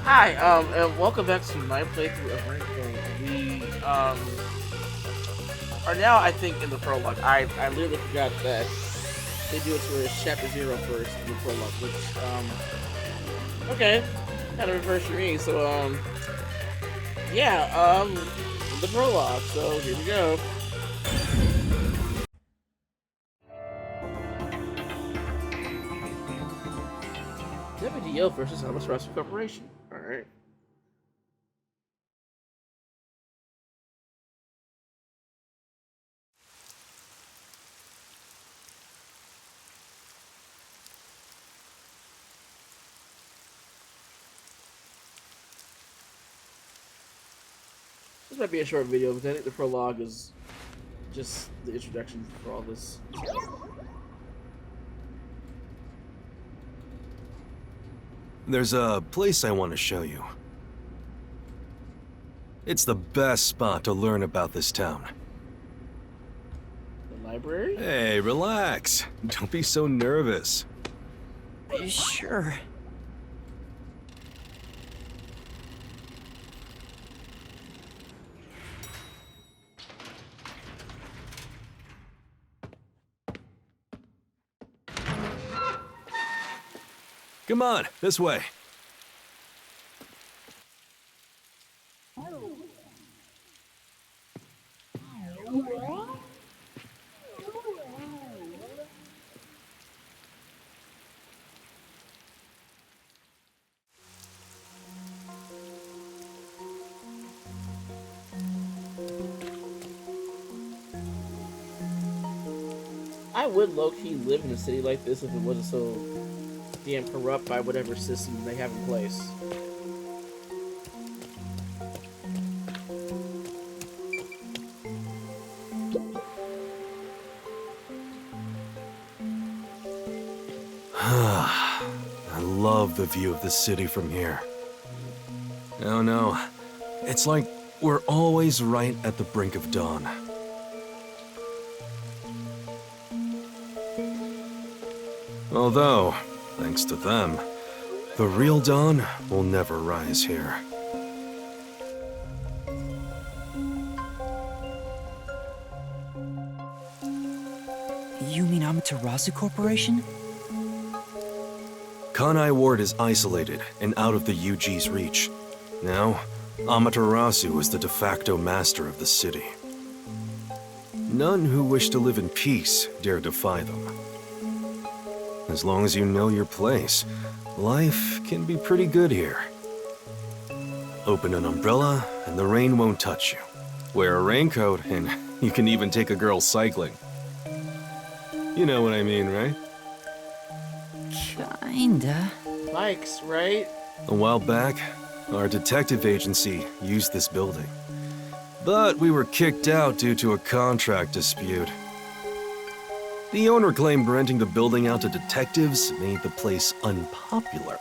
Hi, and welcome back to my playthrough of ReZein. We, are now, I think, in the prologue. I literally forgot that they do it for chapter 0 first in the prologue, which, okay, kind of reverse for me, so, yeah, the prologue, so here we go. WDO versus Rescue Corporation. Alright. This might be a short video, but I think the prologue is just the introduction for all this. There's a place I want to show you. It's the best spot to learn about this town. The library? Hey, relax. Don't be so nervous. Sure. Come on, this way. I would low-key live in a city like this if it wasn't so damn corrupt by whatever system they have in place. I love the view of the city from here. Oh no, it's like we're always right at the brink of dawn. Although, thanks to them, the real dawn will never rise here. You mean Amaterasu Corporation? Kanai Ward is isolated and out of the UG's reach. Now, Amaterasu is the de facto master of the city. None who wish to live in peace dare defy them. As long as you know your place, life can be pretty good here. Open an umbrella and the rain won't touch you. Wear a raincoat and you can even take a girl cycling. You know what I mean, right? Kinda. Bikes, right? A while back, our detective agency used this building. But we were kicked out due to a contract dispute. The owner claimed renting the building out to detectives made the place unpopular.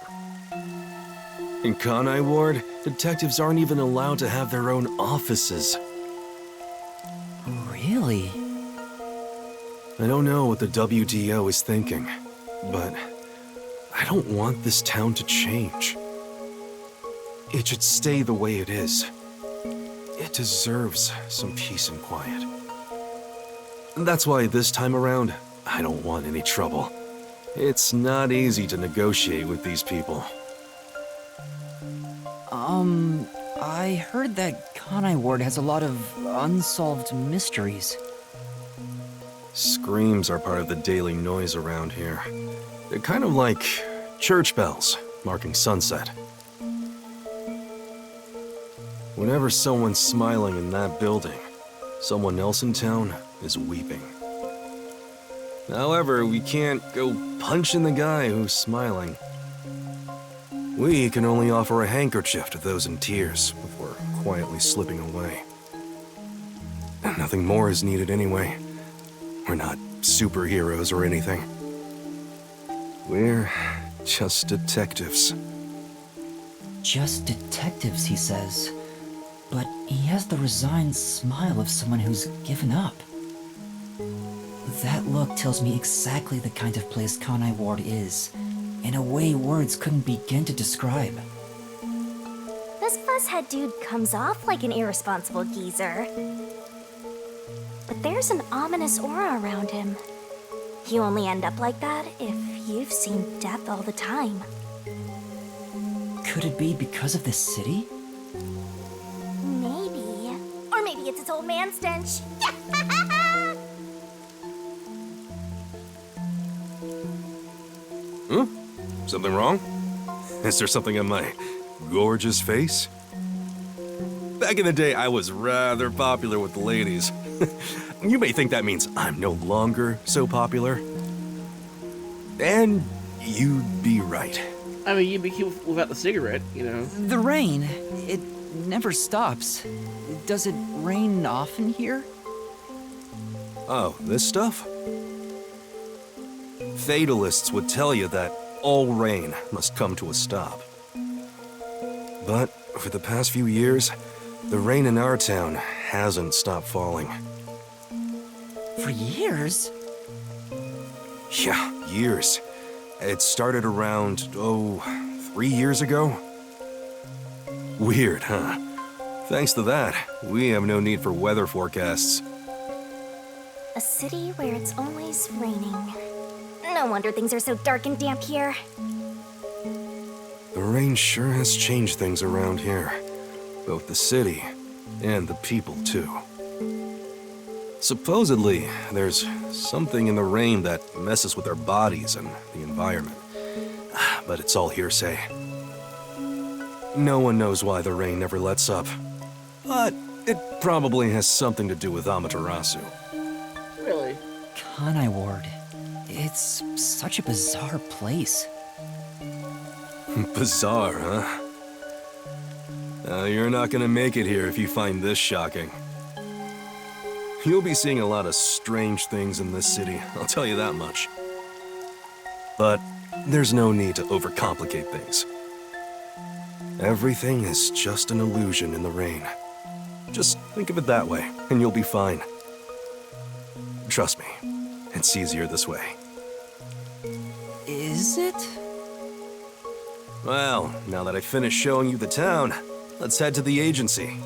In Kanai Ward, detectives aren't even allowed to have their own offices. Really? I don't know what the WDO is thinking, but I don't want this town to change. It should stay the way it is. It deserves some peace and quiet. That's why this time around, I don't want any trouble. It's not easy to negotiate with these people. I heard that Kanai Ward has a lot of unsolved mysteries. Screams are part of the daily noise around here. They're kind of like church bells marking sunset. Whenever someone's smiling in that building, someone else in town is weeping. However, we can't go punching the guy who's smiling. We can only offer a handkerchief to those in tears before quietly slipping away. And nothing more is needed anyway. We're not superheroes or anything. We're just detectives. Just detectives, he says. But he has the resigned smile of someone who's given up. That look tells me exactly the kind of place Kanai Ward is, in a way words couldn't begin to describe. This fuzzhead dude comes off like an irresponsible geezer. But there's an ominous aura around him. You only end up like that if you've seen death all the time. Could it be because of this city? Maybe. Or maybe it's its old man stench. Something wrong? Is there something on my gorgeous face? Back in the day, I was rather popular with the ladies. You may think that means I'm no longer so popular. And you'd be right. I mean, you'd be cute without the cigarette, you know. The rain, it never stops. Does it rain often here? Oh, this stuff? Fatalists would tell you that all rain must come to a stop. But for the past few years, the rain in our town hasn't stopped falling. For years? Yeah, years. It started around, 3 years ago? Weird, huh? Thanks to that, we have no need for weather forecasts. A city where it's always raining. No wonder things are so dark and damp here. The rain sure has changed things around here. Both the city and the people, too. Supposedly, there's something in the rain that messes with our bodies and the environment. But it's all hearsay. No one knows why the rain never lets up. But it probably has something to do with Amaterasu. Really? Kanai Ward. It's such a bizarre place. Bizarre, huh? You're not gonna make it here if you find this shocking. You'll be seeing a lot of strange things in this city, I'll tell you that much. But there's no need to overcomplicate things. Everything is just an illusion in the rain. Just think of it that way, and you'll be fine. Trust me, it's easier this way. Is it? Well, now that I've finished showing you the town, let's head to the agency.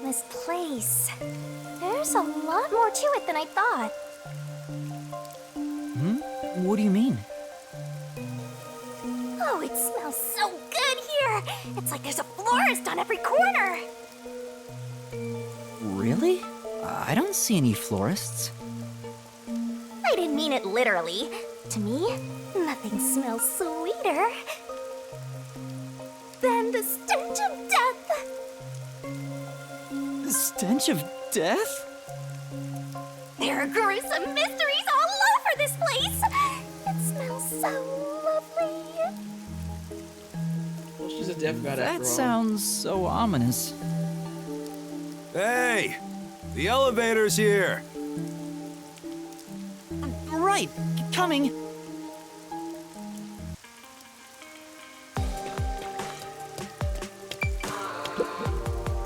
This place. There's a lot more to it than I thought. What do you mean? Oh, it smells so good here! It's like there's a florist on every corner! Really? I don't see any florists. I didn't mean it literally. To me, nothing smells sweeter than the stench of death! The stench of death? There are gruesome mysteries all over this place! It smells so lovely! Well, she's a deaf god after That all. sounds so ominous. Hey! The elevator's here! Right, coming.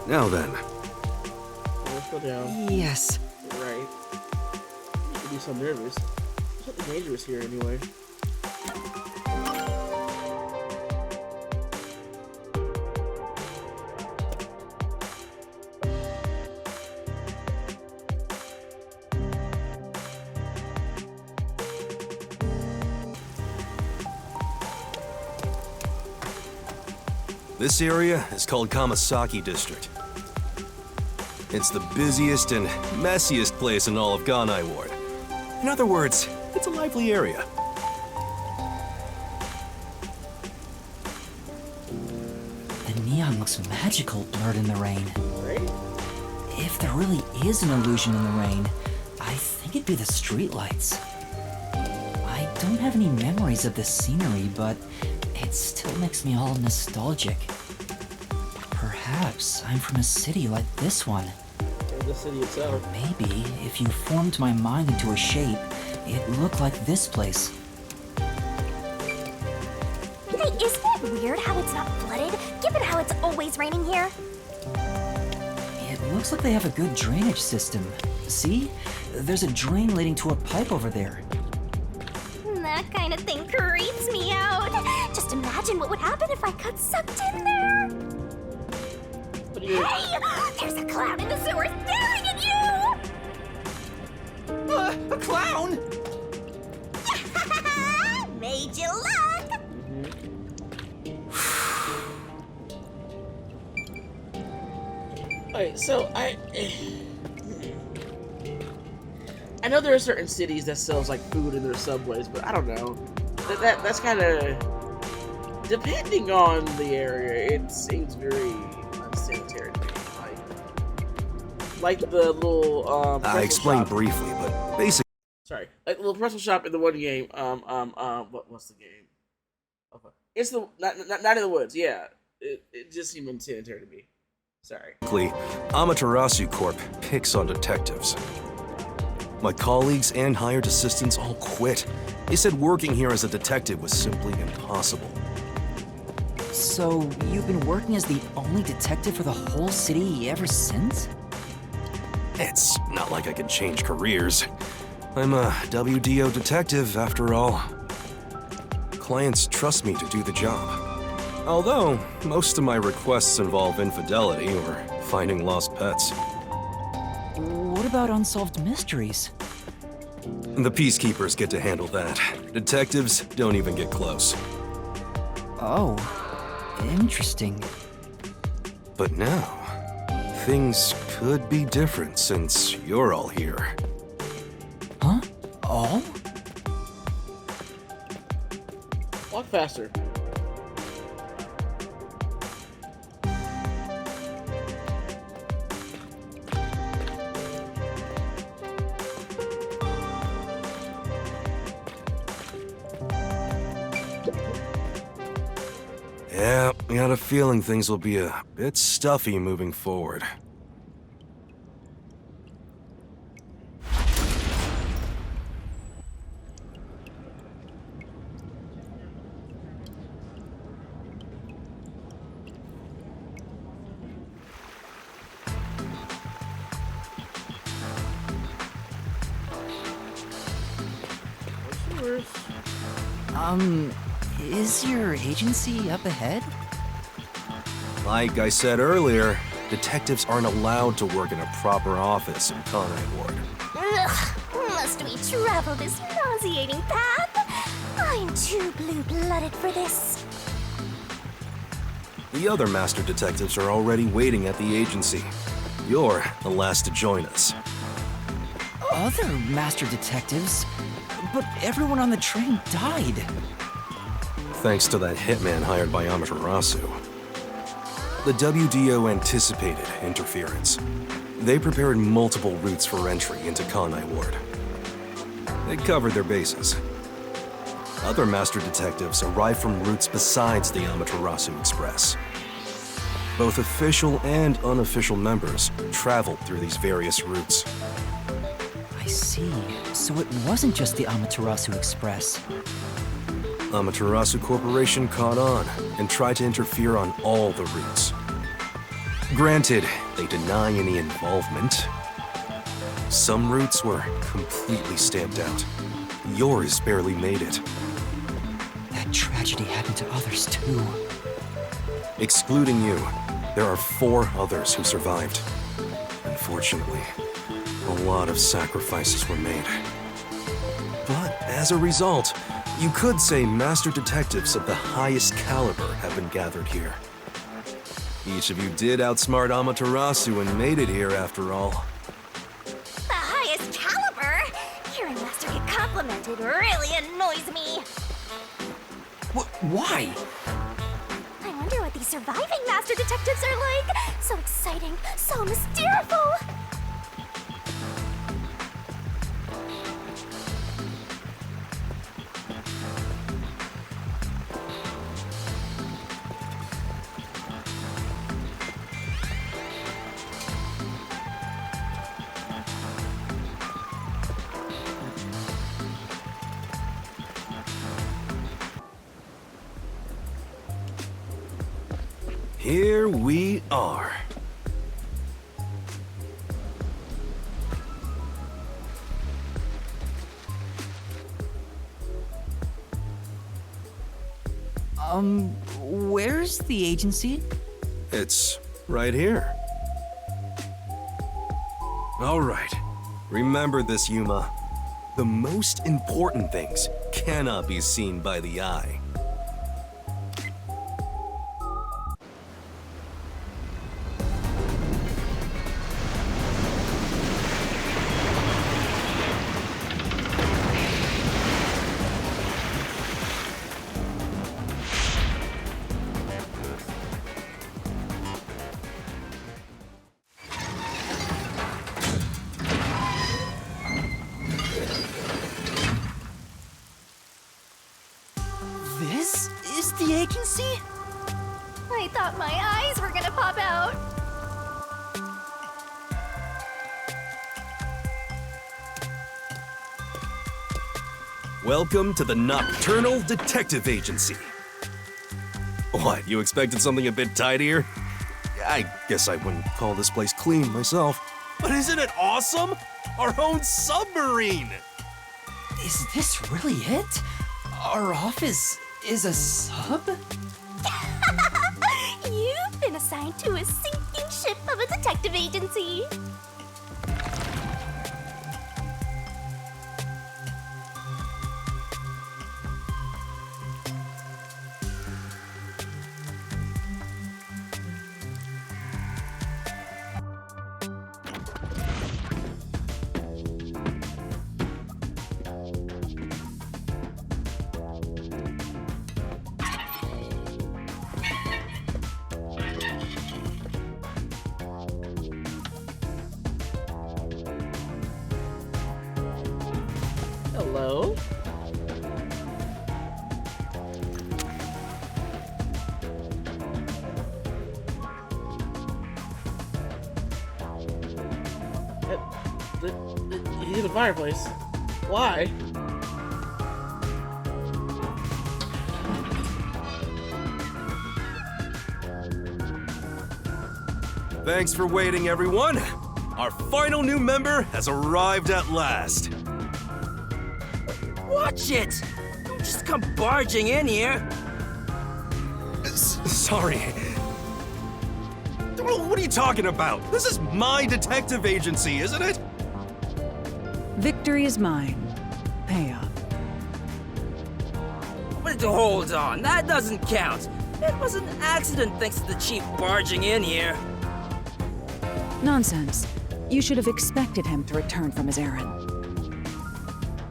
Now then, Let's go down. Yes. Right. You should be so nervous. There's something dangerous here anyway. this area is called Kamasaki District. It's the busiest and messiest place in all of Ganai Ward. In other words, it's a lively area. The neon looks magical blurred in the rain. Right? If there really is an illusion in the rain, I think it'd be the streetlights. I don't have any memories of this scenery, but it still makes me all nostalgic. Perhaps I'm from a city like this one. Or the city itself. Maybe if you formed my mind into a shape, it looked like this place. Hey, isn't it weird how it's not flooded, given how it's always raining here? It looks like they have a good drainage system. See? There's a drain leading to a pipe over there. That kind of thing creeps me out. Just imagine what would happen if I got sucked in there. What do you... Hey! There's a clown in the sewer staring at you! A clown? Made you look! Okay, so I know there are certain cities that sells like food in their subways, but I don't know. That's kind of depending on the area. It seems very unsanitary to me. Like the little I pretzel explained shop. briefly, but basically, Sorry, like the little pretzel shop in the one game. What's the game? Okay. It's the not in the woods. Yeah, it just seemed unsanitary to me. Sorry. Amaterasu Corp picks on detectives. My colleagues and hired assistants all quit. They said working here as a detective was simply impossible. So, you've been working as the only detective for the whole city ever since? It's not like I can change careers. I'm a WDO detective, after all. Clients trust me to do the job. Although, most of my requests involve infidelity or finding lost pets. What about unsolved mysteries? The peacekeepers get to handle that. Detectives don't even get close. Oh, interesting. But now, things could be different since you're all here. Huh? All? Walk faster. Yeah, I got a feeling things will be a bit stuffy moving forward. Is your agency up ahead? Like I said earlier, detectives aren't allowed to work in a proper office in Conrad Ward. Ugh, must we travel this nauseating path? I'm too blue-blooded for this. The other master detectives are already waiting at the agency. You're the last to join us. Other master detectives? But everyone on the train died. Thanks to that hitman hired by Amaterasu. The WDO anticipated interference. They prepared multiple routes for entry into Kanai Ward. They covered their bases. Other master detectives arrived from routes besides the Amaterasu Express. Both official and unofficial members traveled through these various routes. I see. So it wasn't just the Amaterasu Express. Amaterasu Corporation caught on and tried to interfere on all the routes. Granted, they deny any involvement. Some routes were completely stamped out. Yours barely made it. That tragedy happened to others too. Excluding you, there are 4 others who survived. Unfortunately, a lot of sacrifices were made. But as a result, you could say master detectives of the highest caliber have been gathered here. Each of you did outsmart Amaterasu and made it here after all. The highest caliber? Hearing Master get complimented really annoys me. Why? I wonder what these surviving Master Detectives are like. So exciting, so mysterious. Here we are. Where's the agency? It's right here. All right. Remember this, Yuma. The most important things cannot be seen by the eye. This is the agency? I thought my eyes were gonna pop out. Welcome to the Nocturnal Detective Agency. What, you expected something a bit tidier? I guess I wouldn't call this place clean myself. But isn't it awesome? Our own submarine! Is this really it? Our office is a sub? You've been assigned to a sinking ship of a detective agency. Hello? He's in the fireplace. Why? Thanks for waiting, everyone. Our final new member has arrived at last. Watch it! Don't just come barging in here. Sorry. What are you talking about? This is my detective agency, isn't it? Victory is mine. Payoff. But hold on, that doesn't count. It was an accident thanks to the chief barging in here. Nonsense. You should have expected him to return from his errand.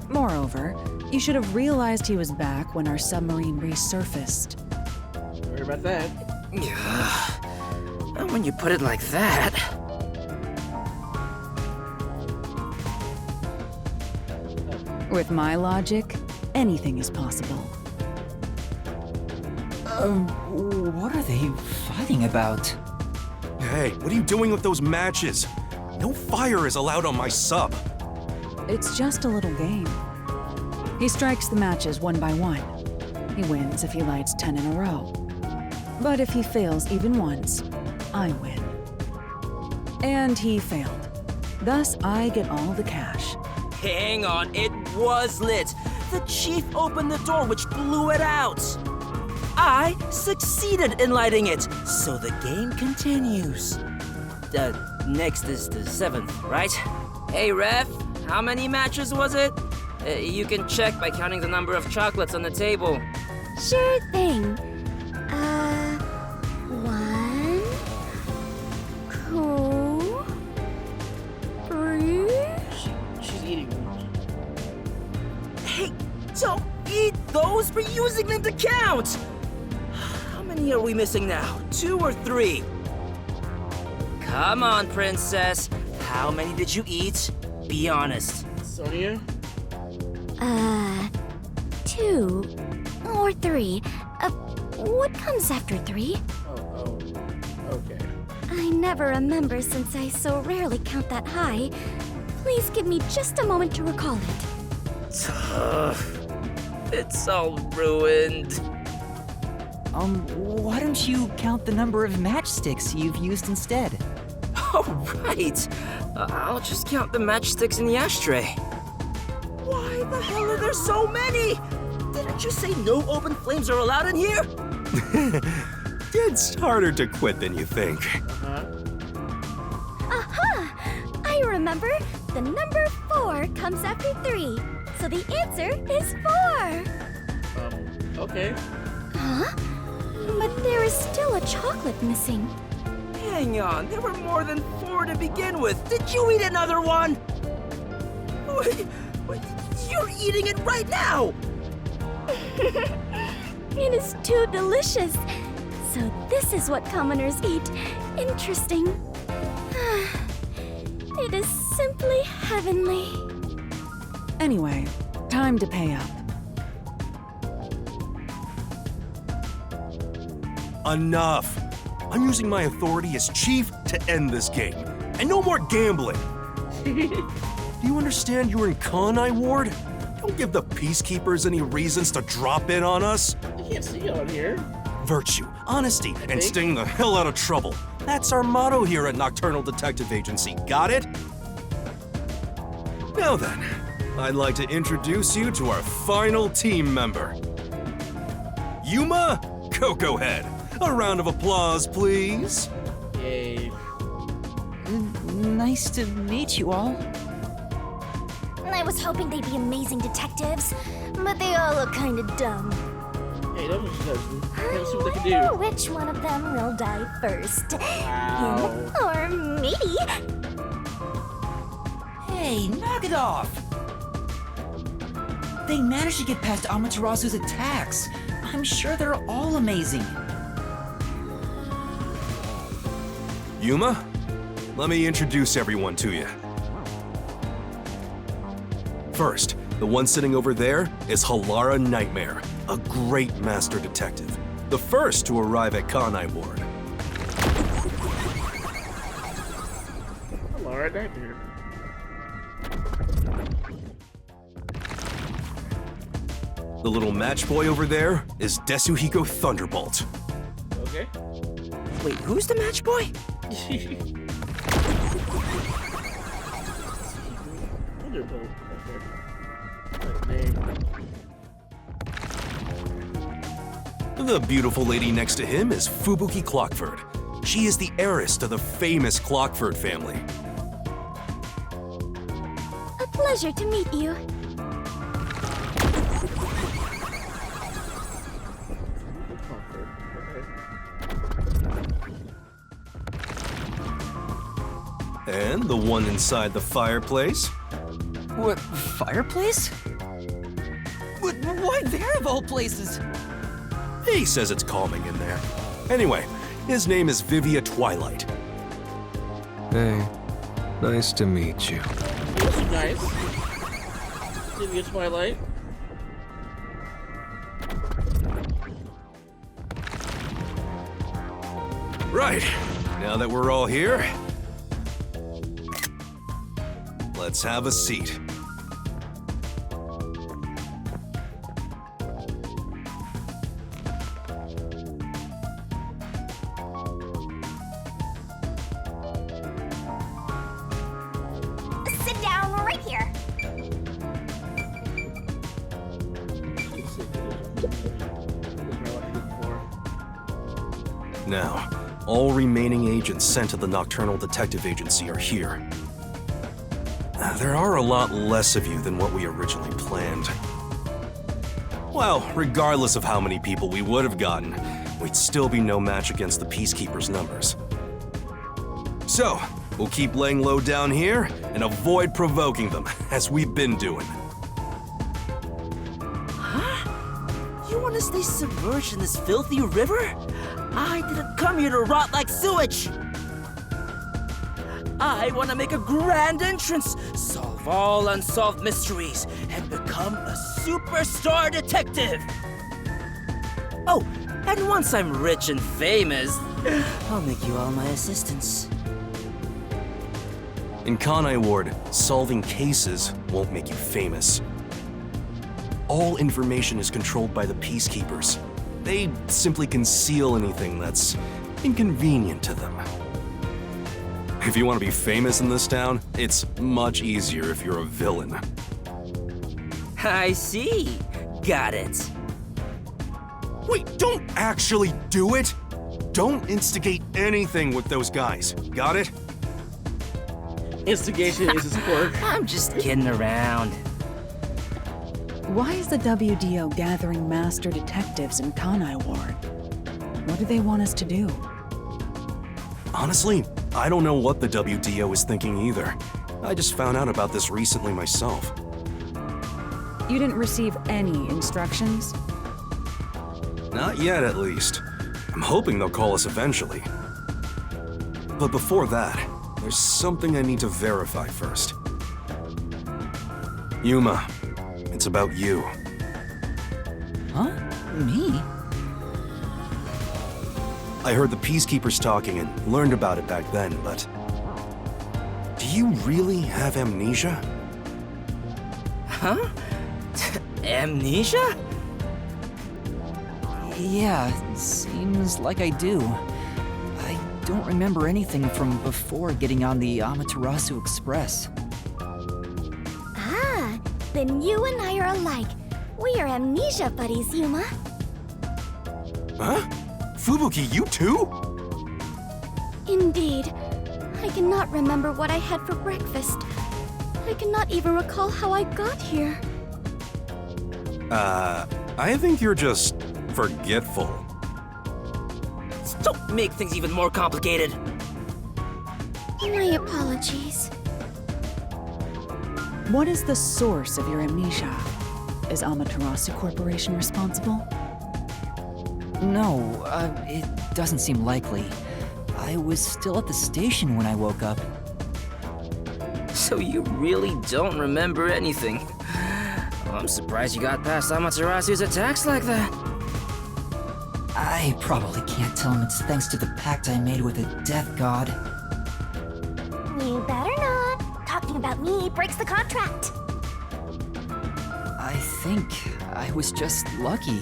Moreover, you should have realized he was back when our submarine resurfaced. Sorry about that. When you put it like that. With my logic, anything is possible. What are they fighting about? Hey, what are you doing with those matches? No fire is allowed on my sub. It's just a little game. He strikes the matches one by one. He wins if he lights 10 in a row. But if he fails even once, I win. And he failed. Thus, I get all the cash. Hang on, it was lit. The chief opened the door, which blew it out. I succeeded in lighting it, so the game continues. Next is the 7th, right? Hey, Ref, how many matches was it? You can check by counting the number of chocolates on the table. Sure thing. 1, 2, 3. She's eating one. Hey, don't eat those! We're using them to count! How many are we missing now? 2 or 3? Come on, princess. How many did you eat? Be honest. Sonia? 2 or 3. What comes after 3? Oh, okay. I never remember since I so rarely count that high. Please give me just a moment to recall it. It's all ruined. Why don't you count the number of matchsticks you've used instead? Oh, right. I'll just count the matchsticks in the ashtray. Why the hell are there so many? Didn't you say no open flames are allowed in here? It's harder to quit than you think. Aha! I remember. The number 4 comes after 3. So the answer is 4. Okay. Huh? But there is still a chocolate missing. Hang on, there were more than 4 to begin with. Did you eat another one? Wait, you're eating it right now! It is too delicious. So this is what commoners eat. Interesting. It is simply heavenly. Anyway, time to pay up. Enough! I'm using my authority as chief to end this game. And no more gambling! Do you understand you're in Kanai Ward? Don't give the Peacekeepers any reasons to drop in on us. You can't see on here. Virtue, honesty, and think. staying the hell out of trouble. That's our motto here at Nocturnal Detective Agency. Got it? Now then, I'd like to introduce you to our final team member. Yuma Cocoa Head. A round of applause, please. Yay. Nice to meet you all. I was hoping they'd be amazing detectives, but they all look kind of dumb. Hey, don't just judge them. I Let's see what they can wonder do. which one of them will die first. Wow. Him or me? Hey, knock it off! They managed to get past Amaterasu's attacks. I'm sure they're all amazing. Yuma, let me introduce everyone to you. First, the one sitting over there is Halara Nightmare, a great master detective. The first to arrive at Kanai Ward. Hello, right here. The little match boy over there is Desuhiko Thunderbolt. Okay. Wait, who's the match boy? Thunderbolt. Okay. Right name. The beautiful lady next to him is Fubuki Clockford. She is the heiress to the famous Clockford family. A pleasure to meet you. Comfort. Okay. And the one inside the fireplace What, fireplace? Why there of all places? He says it's calming in there. Anyway, his name is Vivia Twilight. Hey, nice to meet you. This is nice. Give you a Twilight. Right, now that we're all here, let's have a seat. Sit down right here. Now, all remaining agents sent to the Nocturnal Detective Agency are here. There are a lot less of you than what we originally planned. Well, regardless of how many people we would have gotten, we'd still be no match against the Peacekeepers' numbers. So, we'll keep laying low down here and avoid provoking them, as we've been doing. You want to stay submerged in this filthy river? I didn't come here to rot like sewage! I want to make a grand entrance, solve all unsolved mysteries, and become a superstar detective! Oh, and once I'm rich and famous, I'll make you all my assistants. In Kanai Ward, solving cases won't make you famous. All information is controlled by the Peacekeepers. They simply conceal anything that's inconvenient to them. If you want to be famous in this town, it's much easier if you're a villain. I see. Got it. Wait, don't actually do it! Don't instigate anything with those guys, got it? Instigation is his quirk. I'm just kidding around. Why is the WDO gathering master detectives in Kanai Ward? What do they want us to do? Honestly, I don't know what the WDO is thinking either. I just found out about this recently myself. You didn't receive any instructions? Not yet, at least. I'm hoping they'll call us eventually. But before that, there's something I need to verify first. Yuma, it's about you. Huh? Me? I heard the Peacekeepers talking and learned about it back then, but... Do you really have amnesia? Huh? Amnesia? Yeah, seems like I do. I don't remember anything from before getting on the Amaterasu Express. Ah, then you and I are alike. We are amnesia buddies, Yuma. Huh? Fubuki, you too? Indeed. I cannot remember what I had for breakfast. I cannot even recall how I got here. I think you're just forgetful. Don't make things even more complicated. My apologies. What is the source of your amnesia? Is Amaterasu Corporation responsible? No, it doesn't seem likely. I was still at the station when I woke up. So you really don't remember anything. I'm surprised you got past Amaterasu's attacks like that. I probably can't tell him it's thanks to the pact I made with the Death God. You better not. Talking about me breaks the contract. I think I was just lucky.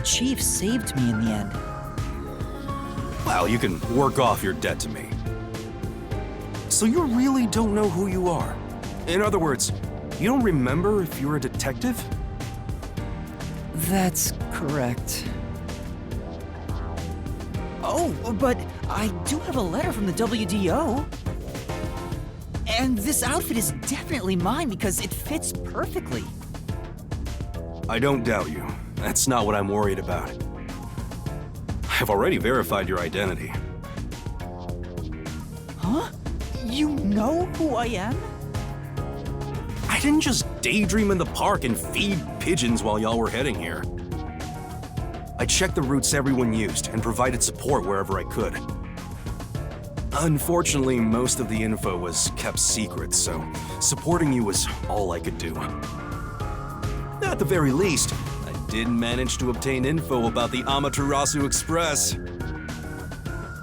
Chief saved me in the end. Well, you can work off your debt to me. So you really don't know who you are? In other words, you don't remember if you're a detective? That's correct. Oh, but I do have a letter from the WDO. And this outfit is definitely mine because it fits perfectly. I don't doubt you. That's not what I'm worried about. I've already verified your identity. Huh? You know who I am? I didn't just daydream in the park and feed pigeons while y'all were heading here. I checked the routes everyone used and provided support wherever I could. Unfortunately, most of the info was kept secret, so supporting you was all I could do. At the very least, I did manage to obtain info about the Amaterasu Express.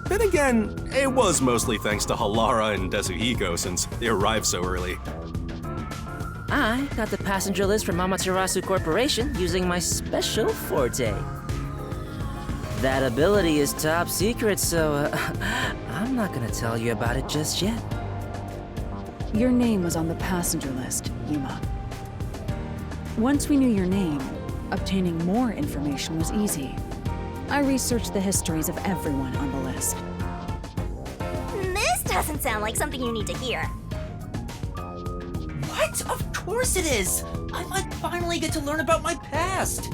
Then again, it was mostly thanks to Halara and Desuhiko since they arrived so early. I got the passenger list from Amaterasu Corporation using my special forte. That ability is top secret, so I'm not gonna tell you about it just yet. Your name was on the passenger list, Yuma. Once we knew your name, obtaining more information was easy. I researched the histories of everyone on the list. This doesn't sound like something you need to hear. What? Of course it is! I might finally get to learn about my past!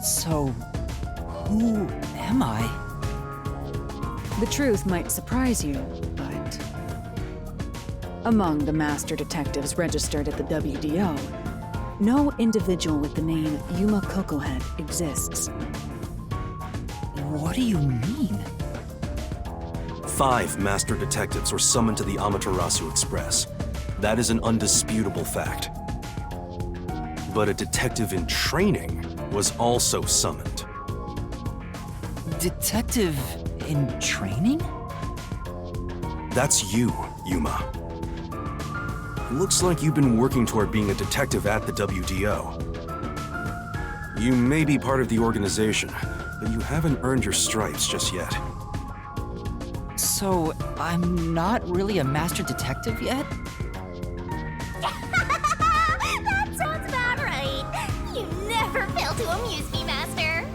So, who am I? The truth might surprise you, but among the master detectives registered at the WDO, no individual with the name Yuma Kokohead exists. What do you mean? 5 master detectives were summoned to the Amaterasu Express. That is an undisputable fact. But a detective in training was also summoned. Detective in training? That's you, Yuma. Looks like you've been working toward being a detective at the WDO. You may be part of the organization, but you haven't earned your stripes just yet. So, I'm not really a master detective yet? That sounds about right. You never fail to amuse me, Master.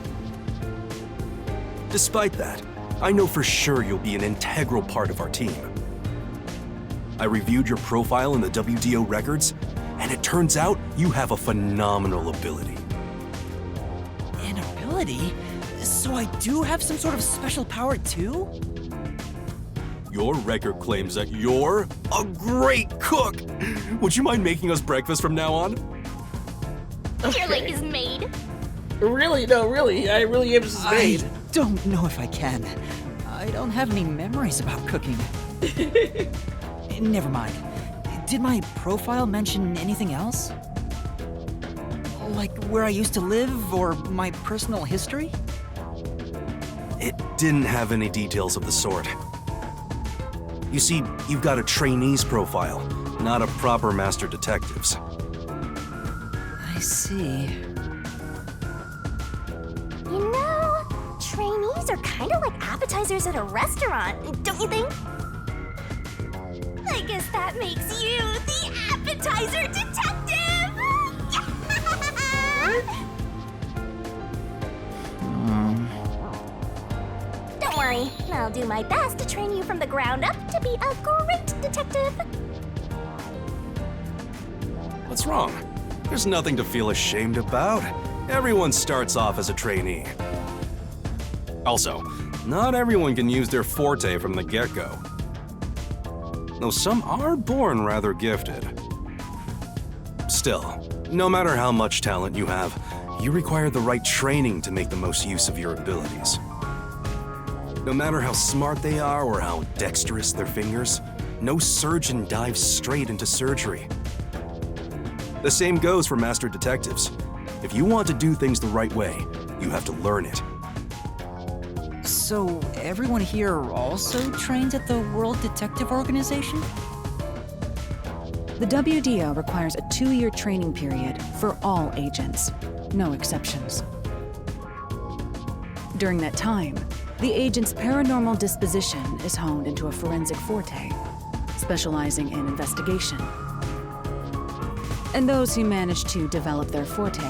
Despite that, I know for sure you'll be an integral part of our team. I reviewed your profile in the WDO records, and it turns out you have a phenomenal ability. An ability? So I do have some sort of special power too? Your record claims that you're a great cook. Would you mind making us breakfast from now on? Your leg is made. Really? No, really. I really am just made. I don't know if I can. I don't have any memories about cooking. Never mind. Did my profile mention anything else? Like where I used to live or my personal history? It didn't have any details of the sort. You see, you've got a trainee's profile, not a proper master detective's. I see. You know, trainees are kind of like appetizers at a restaurant, don't you think? I guess that makes you the appetizer detective! Don't worry, I'll do my best to train you from the ground up to be a great detective. What's wrong? There's nothing to feel ashamed about. Everyone starts off as a trainee. Also, not everyone can use their forte from the get-go. Though some are born rather gifted. Still, no matter how much talent you have, you require the right training to make the most use of your abilities. No matter how smart they are or how dexterous their fingers, no surgeon dives straight into surgery. The same goes for master detectives. If you want to do things the right way, you have to learn it. So everyone here also trains at the World Detective Organization? The WDO requires a 2-year training period for all agents, no exceptions. During that time, the agent's paranormal disposition is honed into a forensic forte, specializing in investigation. And those who manage to develop their forte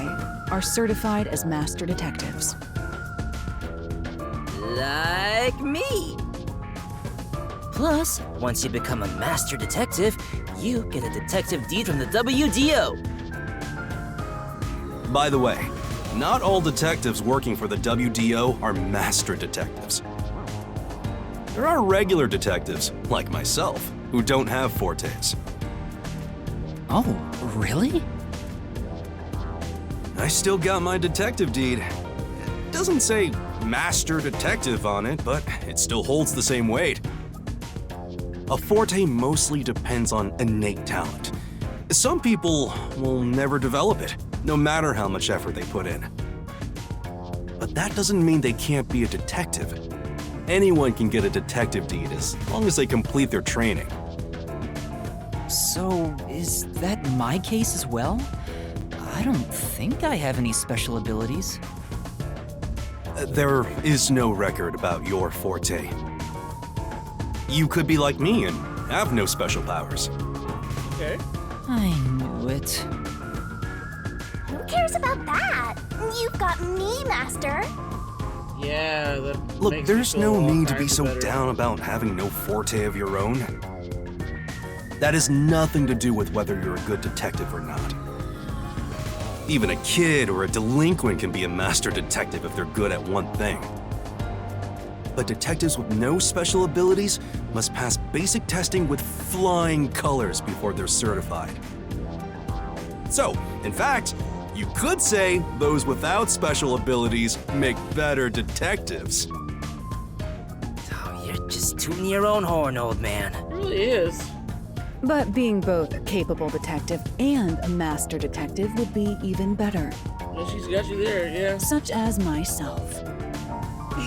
are certified as master detectives. Like me. Plus, once you become a master detective, you get a detective deed from the WDO. By the way, not all detectives working for the WDO are master detectives. There are regular detectives, like myself, who don't have fortes. Oh, really? I still got my detective deed. It doesn't say master detective on it, but it still holds the same weight. A forte mostly depends on innate talent. Some people will never develop it, no matter how much effort they put in. But that doesn't mean they can't be a detective. Anyone can get a detective deed as long as they complete their training. So, is that my case as well? I don't think I have any special abilities. There is no record about your forte. You could be like me and have no special powers. Okay. I knew it. Who cares about that? You've got me, Master. Yeah, that Look, makes me there's feel no all need to be kinds so better. down about having no forte of your own. That has nothing to do with whether you're a good detective or not. Even a kid or a delinquent can be a master detective if they're good at one thing. But detectives with no special abilities must pass basic testing with flying colors before they're certified. So, in fact, you could say those without special abilities make better detectives. Oh, you're just tooting your own horn, old man. It really is. But being both a capable detective and a master detective would be even better, Well, she's got you there, yeah. such as myself.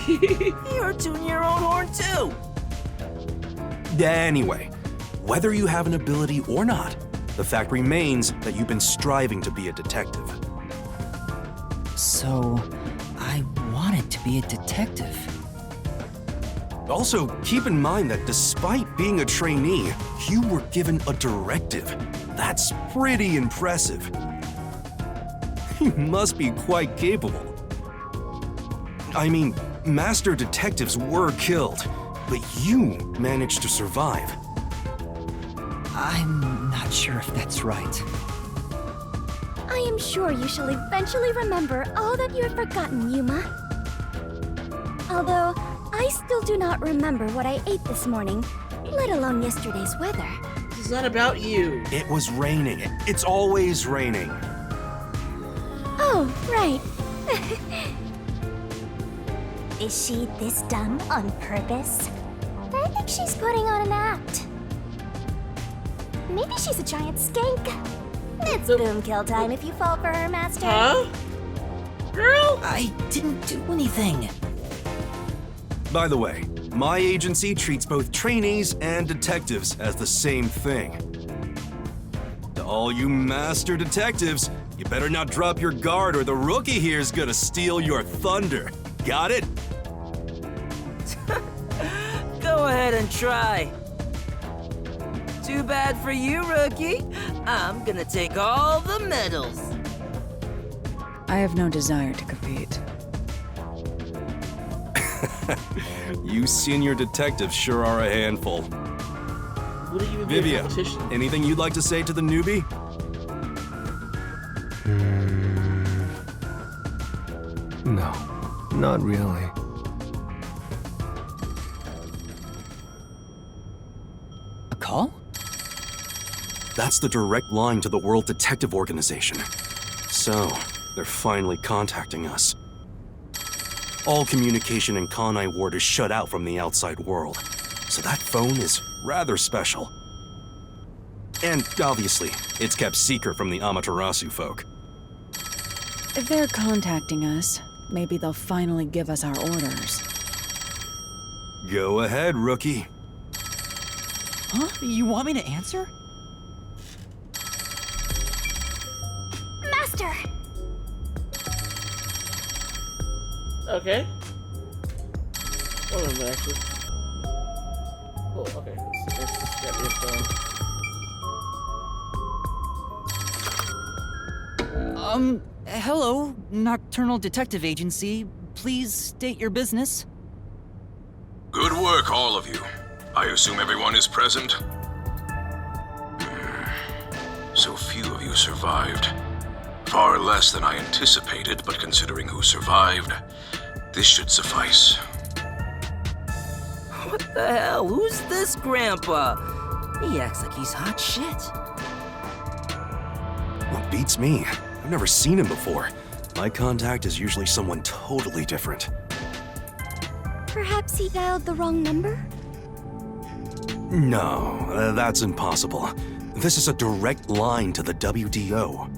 You're tooting your own horn too. Anyway, whether you have an ability or not, the fact remains that you've been striving to be a detective. So, I wanted to be a detective. Also, keep in mind that despite being a trainee, You were given a directive. That's pretty impressive. You must be quite capable. I mean, master detectives were killed, but you managed to survive. I'm not sure if that's right. I am sure you shall eventually remember all that you have forgotten, Yuma. Although, I still do not remember what I ate this morning, let alone yesterday's weather. This is not about you. It was raining. It's always raining. Oh, right. Is she this dumb on purpose? I think she's putting on an act. Maybe she's a giant skank. It's boom kill time if you fall for her, Master. Huh? Girl? I didn't do anything. By the way, my agency treats both trainees and detectives as the same thing. To all you master detectives, you better not drop your guard or the rookie here's gonna steal your thunder. Got it? Go ahead and try. Too bad for you, rookie. I'm gonna take all the medals. I have no desire to compete. You senior detectives sure are a handful. Would it even be a Vivia, competition? anything you'd like to say to the newbie? No, not really. A call? That's the direct line to the World Detective Organization. So, they're finally contacting us. All communication in Kanai Ward is shut out from the outside world, so that phone is rather special. And obviously, it's kept secret from the Amaterasu folk. If they're contacting us, maybe they'll finally give us our orders. Go ahead, rookie. Huh? You want me to answer? Master! Okay. One of them, actually. Cool, okay. Let's just get the info. Hello, Nocturnal Detective Agency. Please state your business. Good work, all of you. I assume everyone is present? So few of you survived. Far less than I anticipated, but considering who survived, this should suffice. What the hell? Who's this grandpa? He acts like he's hot shit. Well, beats me. I've never seen him before. My contact is usually someone totally different. Perhaps he dialed the wrong number? No, that's impossible. This is a direct line to the WDO.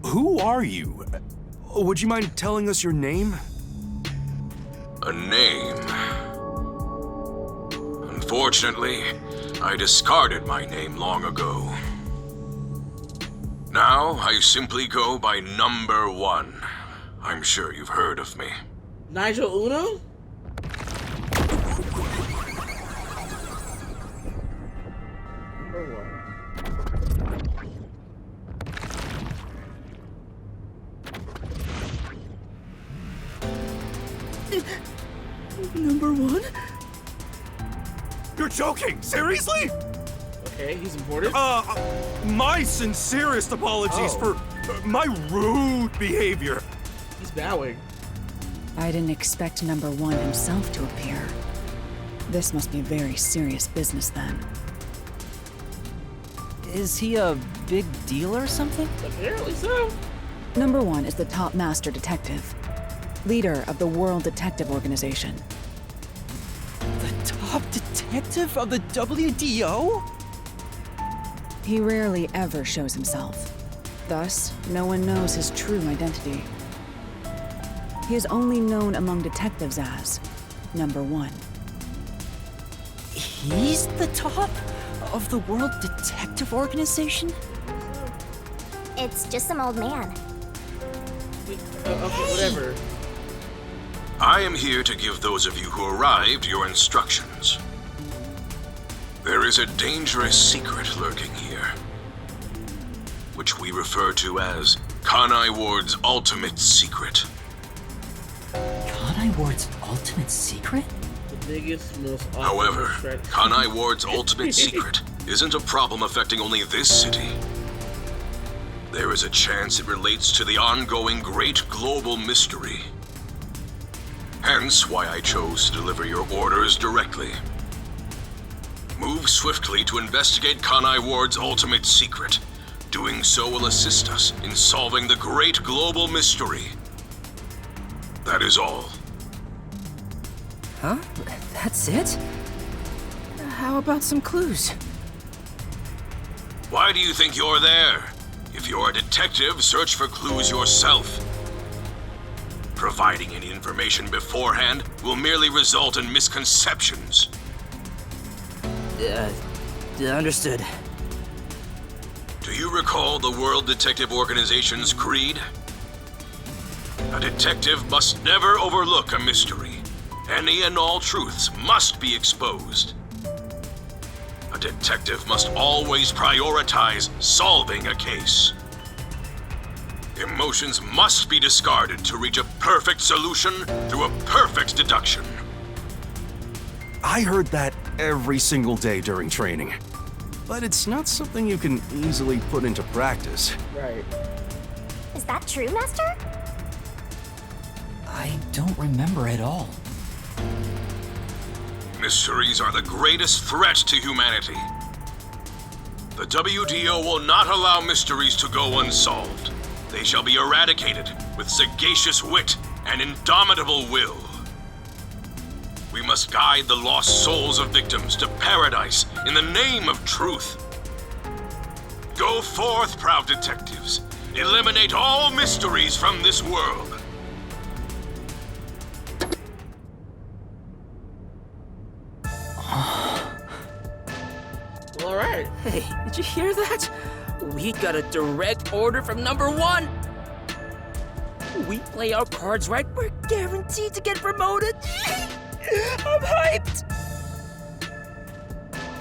Who are you? Would you mind telling us your name? A name. Unfortunately, I discarded my name long ago. Now, I simply go by Number 1. I'm sure you've heard of me. Nigel Uno? Number 1. Number 1? You're joking! Seriously? Okay, he's important. My sincerest apologies for my rude behavior. He's bowing. I didn't expect number 1 himself to appear. This must be very serious business then. Is he a big deal or something? Apparently so. Number 1 is the top master detective, leader of the World Detective Organization. The top detective of the WDO? He rarely ever shows himself. Thus, no one knows his true identity. He is only known among detectives as Number 1. He's the top of the World Detective Organization? It's just some old man. Okay, whatever. I am here to give those of you who arrived your instructions. There is a dangerous secret lurking here, which we refer to as Kanai Ward's ultimate secret. Kanai Ward's ultimate secret? The biggest, most awesome However, strategy. Kanai Ward's ultimate secret isn't a problem affecting only this city. There is a chance it relates to the ongoing great global mystery. Hence why I chose to deliver your orders directly. Move swiftly to investigate Kanai Ward's ultimate secret. Doing so will assist us in solving the great global mystery. That is all. Huh? That's it? How about some clues? Why do you think you're there? If you're a detective, search for clues yourself. Providing any information beforehand will merely result in misconceptions. Understood. Do you recall the World Detective Organization's creed? A detective must never overlook a mystery. Any and all truths must be exposed. A detective must always prioritize solving a case. Emotions must be discarded to reach a perfect solution through a perfect deduction. I heard that every single day during training. But it's not something you can easily put into practice. Right. Is that true, Master? I don't remember at all. Mysteries are the greatest threat to humanity. The WDO will not allow mysteries to go unsolved. They shall be eradicated with sagacious wit and indomitable will. We must guide the lost souls of victims to paradise in the name of truth. Go forth, proud detectives. Eliminate all mysteries from this world. Well, all right. Hey, did you hear that? We got a direct order from #1. We play our cards right, we're guaranteed to get promoted. I'm hyped.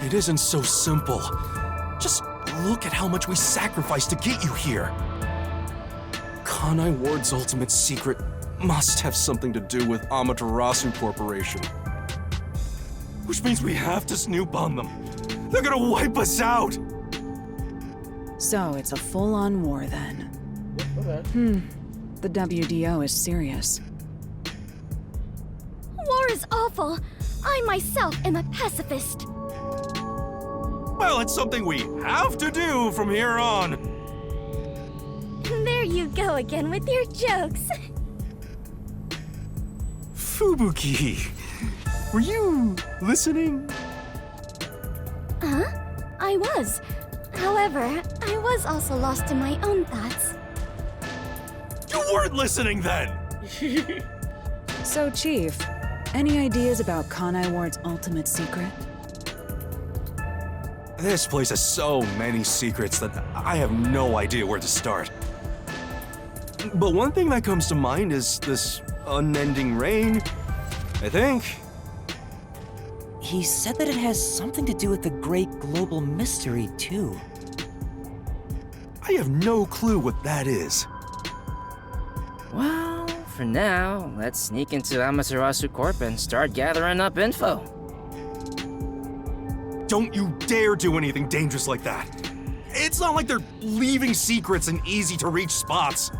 It isn't so simple. Just look at how much we sacrificed to get you here. Kanai Ward's ultimate secret must have something to do with Amaterasu Corporation. Which means we have to snoop on them. They're gonna wipe us out! So it's a full-on war then. Okay. The WDO is serious. War is awful. I myself am a pacifist. Well, it's something we have to do from here on. There you go again with your jokes. Fubuki, were you listening? Huh? I was. However, I was also lost in my own thoughts. You weren't listening then! So, Chief, any ideas about Kanai Ward's ultimate secret? This place has so many secrets that I have no idea where to start. But one thing that comes to mind is this unending rain, I think. He said that it has something to do with the great global mystery, too. I have no clue what that is. Well, for now, let's sneak into Amaterasu Corp and start gathering up info. Don't you dare do anything dangerous like that. It's not like they're leaving secrets in easy-to-reach spots.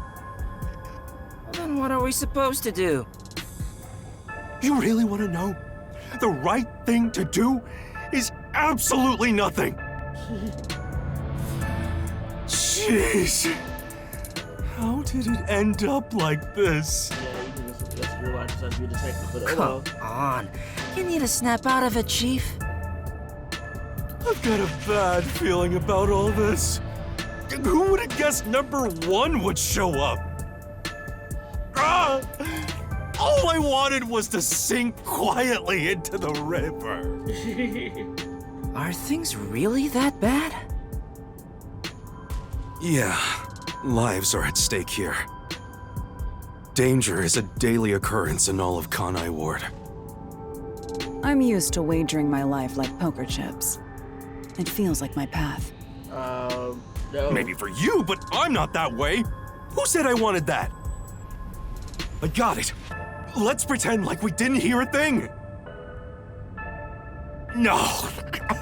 Then what are we supposed to do? You really want to know? The right thing to do is absolutely nothing. Jeez. How did it end up like this? Yeah, you think that's the rest of your life is to be a detective, but oh well. Come on. You need to snap out of it, Chief. I've got a bad feeling about all this. Who would have guessed #1 would show up? Ah! All I wanted was to sink quietly into the river. Are things really that bad? Yeah, lives are at stake here. Danger is a daily occurrence in all of Kanai Ward. I'm used to wagering my life like poker chips. It feels like my path. No. Maybe for you, but I'm not that way. Who said I wanted that? I got it. Let's pretend like we didn't hear a thing. No,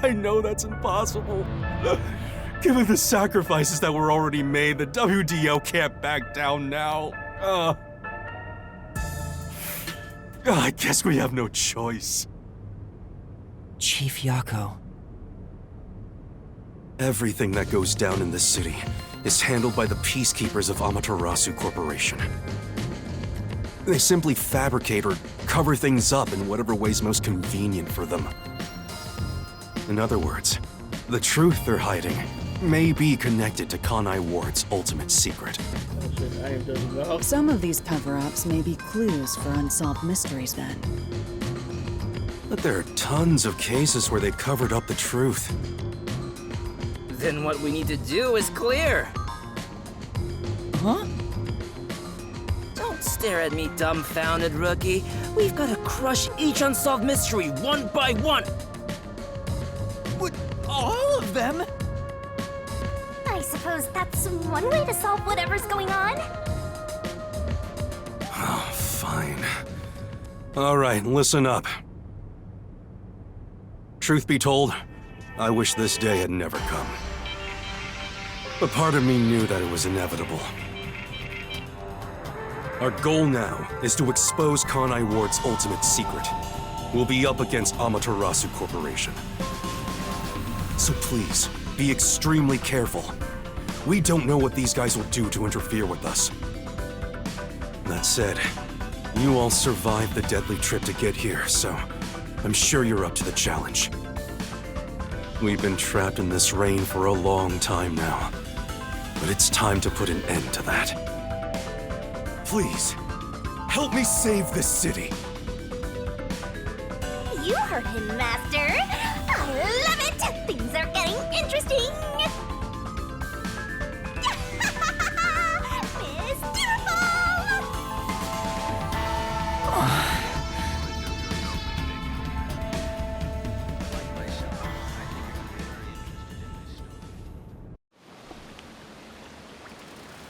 I know that's impossible. Given the sacrifices that were already made, the WDO can't back down now. I guess we have no choice. Chief Yako. Everything that goes down in this city is handled by the peacekeepers of Amaterasu Corporation. They simply fabricate or cover things up in whatever way's most convenient for them. In other words, the truth they're hiding may be connected to Kanai Ward's ultimate secret. I don't know. Some of these cover-ups may be clues for unsolved mysteries then. But there are tons of cases where they covered up the truth. Then what we need to do is clear. Huh? Don't stare at me, dumbfounded rookie. We've got to crush each unsolved mystery one by one. What? All of them? I suppose that's one way to solve whatever's going on. Oh, fine. All right, listen up. Truth be told, I wish this day had never come. But part of me knew that it was inevitable. Our goal now is to expose Kanai Ward's ultimate secret. We'll be up against Amaterasu Corporation. So please, be extremely careful. We don't know what these guys will do to interfere with us. That said, you all survived the deadly trip to get here, so I'm sure you're up to the challenge. We've been trapped in this rain for a long time now, but it's time to put an end to that. Please, help me save this city. You heard him, Master. I love it. Things are getting interesting.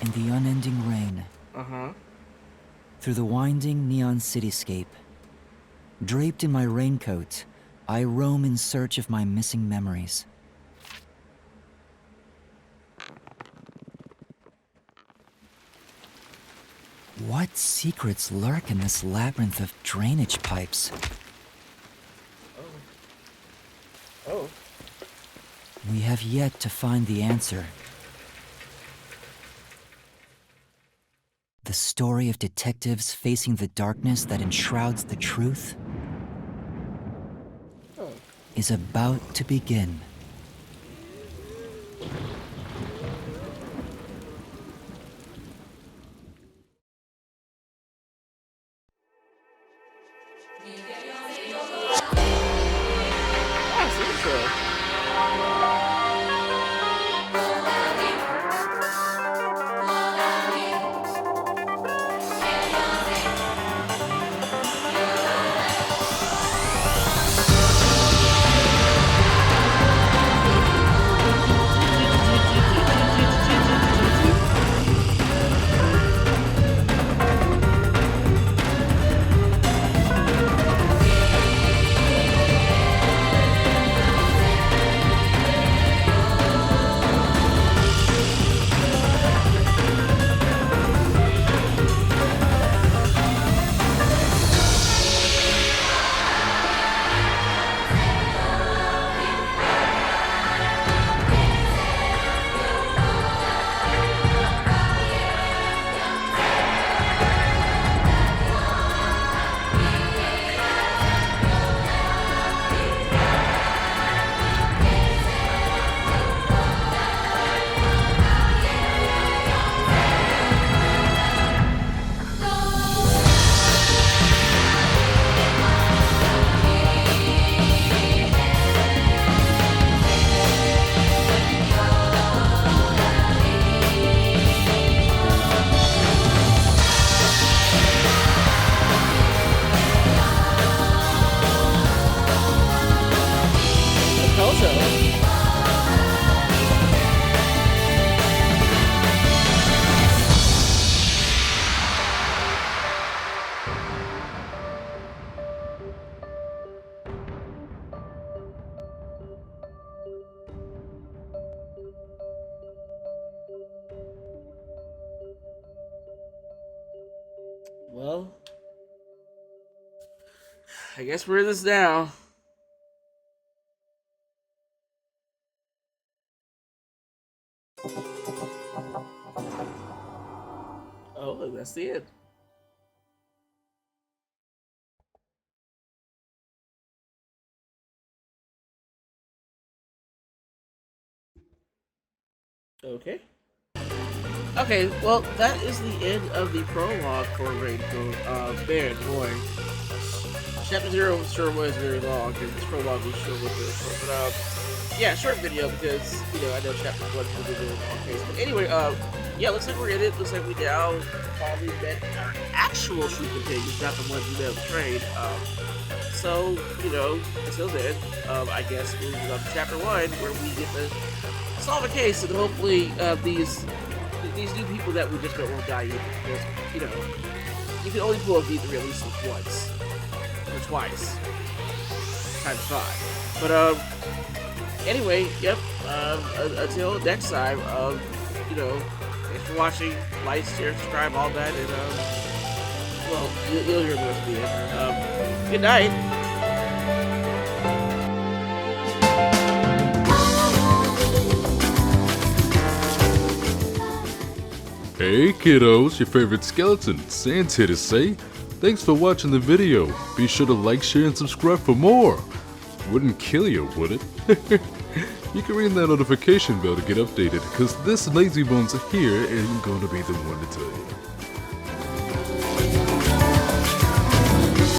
In the unending rain. Through the winding neon cityscape. Draped in my raincoat, I roam in search of my missing memories. What secrets lurk in this labyrinth of drainage pipes? Oh. We have yet to find the answer. The story of detectives facing the darkness that enshrouds the truth is about to begin. Well, I guess we're in this now. Oh, look, that's the end. Okay. Okay, well, that is the end of the prologue for Rainbow. Man, boy. Chapter 0 sure was very long, and this prologue was sure was very short. But, yeah, short video because, I know Chapter 1 was a really long case. But anyway, yeah, looks like we're in it. Looks like we now finally met our actual true companions, not the ones we met on the train. So, until then, I guess we'll move on to Chapter 1, where we get to solve a case, and hopefully, these new people that we just met won't die either, because, you can only pull a beat at least once. Or twice. Times 5. But, anyway, yep, until next time, thanks for watching, like, share, subscribe, all that, and, well, you'll hear the rest of the end. Good night! Hey kiddos, your favorite skeleton, Sans here to say, thanks for watching the video. Be sure to like, share, and subscribe for more. Wouldn't kill you, would it? You can ring that notification bell to get updated, because this lazy bones here ain't gonna be the one to tell you.